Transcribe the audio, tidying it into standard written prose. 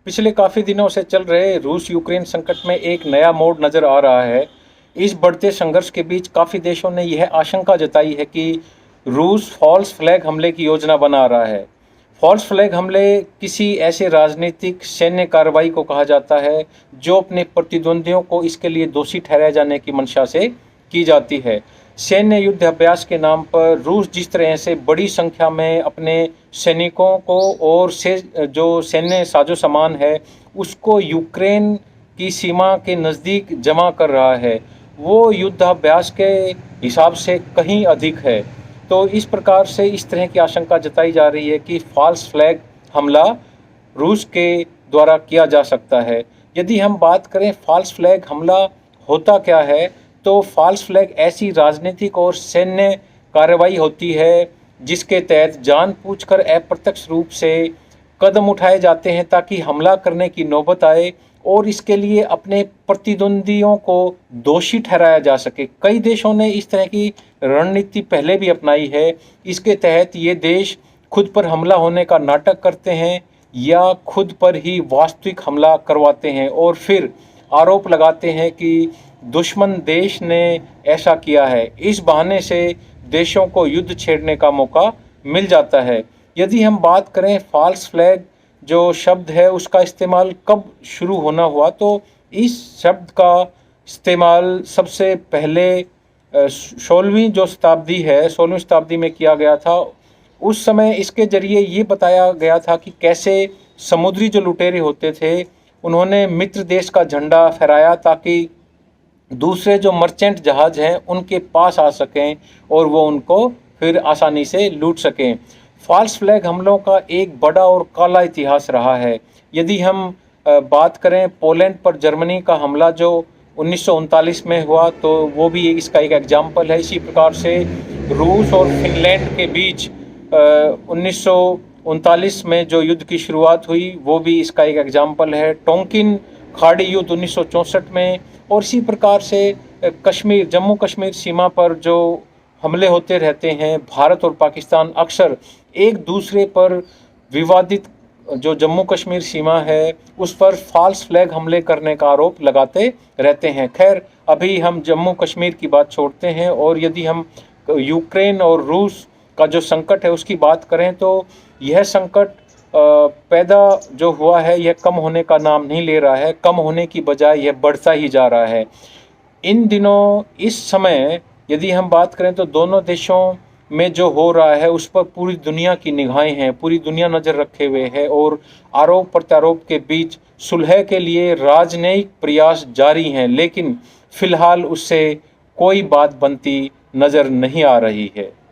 पिछले काफ़ी दिनों से चल रहे रूस यूक्रेन संकट में एक नया मोड़ नज़र आ रहा है। इस बढ़ते संघर्ष के बीच काफ़ी देशों ने यह आशंका जताई है कि रूस फॉल्स फ्लैग हमले की योजना बना रहा है। फॉल्स फ्लैग हमले किसी ऐसे राजनीतिक सैन्य कार्रवाई को कहा जाता है जो अपने प्रतिद्वंदियों को इसके लिए दोषी ठहराए जाने की मंशा से की जाती है। सैन्य युद्ध अभ्यास के नाम पर रूस जिस तरह से बड़ी संख्या में अपने सैनिकों को और से जो सैन्य साजो सामान है उसको यूक्रेन की सीमा के नज़दीक जमा कर रहा है, वो युद्धाभ्यास के हिसाब से कहीं अधिक है। तो इस प्रकार से इस तरह की आशंका जताई जा रही है कि फॉल्स फ्लैग हमला रूस के द्वारा किया जा सकता है। यदि हम बात करें फॉल्स फ्लैग हमला होता क्या है, तो फॉल्स फ्लैग ऐसी राजनीतिक और सैन्य कार्रवाई होती है जिसके तहत जानबूझकर अप्रत्यक्ष रूप से कदम उठाए जाते हैं ताकि हमला करने की नौबत आए और इसके लिए अपने प्रतिद्वंदियों को दोषी ठहराया जा सके। कई देशों ने इस तरह की रणनीति पहले भी अपनाई है। इसके तहत ये देश खुद पर हमला होने का नाटक करते हैं या खुद पर ही वास्तविक हमला करवाते हैं और फिर आरोप लगाते हैं कि दुश्मन देश ने ऐसा किया है। इस बहाने से देशों को युद्ध छेड़ने का मौका मिल जाता है। यदि हम बात करें फॉल्स फ्लैग जो शब्द है उसका इस्तेमाल कब शुरू होना हुआ, तो इस शब्द का इस्तेमाल सबसे पहले 16वीं जो शताब्दी है 16वीं शताब्दी में किया गया था। उस समय इसके ज़रिए ये बताया गया था कि कैसे समुद्री जो लुटेरे होते थे उन्होंने मित्र देश का झंडा फहराया ताकि दूसरे जो मर्चेंट जहाज़ हैं उनके पास आ सकें और वो उनको फिर आसानी से लूट सकें। फॉल्स फ्लैग हमलों का एक बड़ा और काला इतिहास रहा है। यदि हम बात करें पोलैंड पर जर्मनी का हमला जो 1939 में हुआ, तो वो भी इसका एक एग्जाम्पल है। इसी प्रकार से रूस और फिनलैंड के बीच 1939 में जो युद्ध की शुरुआत हुई वो भी इसका एक एग्जाम्पल है। टोंकिन खाड़ी युद्ध 1964 में, और इसी प्रकार से कश्मीर जम्मू कश्मीर सीमा पर जो हमले होते रहते हैं। भारत और पाकिस्तान अक्सर एक दूसरे पर विवादित जो जम्मू कश्मीर सीमा है उस पर फॉल्स फ्लैग हमले करने का आरोप लगाते रहते हैं। खैर, अभी हम जम्मू कश्मीर की बात छोड़ते हैं और यदि हम यूक्रेन और रूस का जो संकट है उसकी बात करें, तो यह संकट पैदा जो हुआ है यह कम होने का नाम नहीं ले रहा है। कम होने की बजाय यह बढ़ता ही जा रहा है। इन दिनों इस समय यदि हम बात करें तो दोनों देशों में जो हो रहा है उस पर पूरी दुनिया की निगाहें हैं, पूरी दुनिया नज़र रखे हुए है और आरोप प्रत्यारोप के बीच सुलह के लिए राजनयिक प्रयास जारी हैं, लेकिन फ़िलहाल उससे कोई बात बनती नज़र नहीं आ रही है।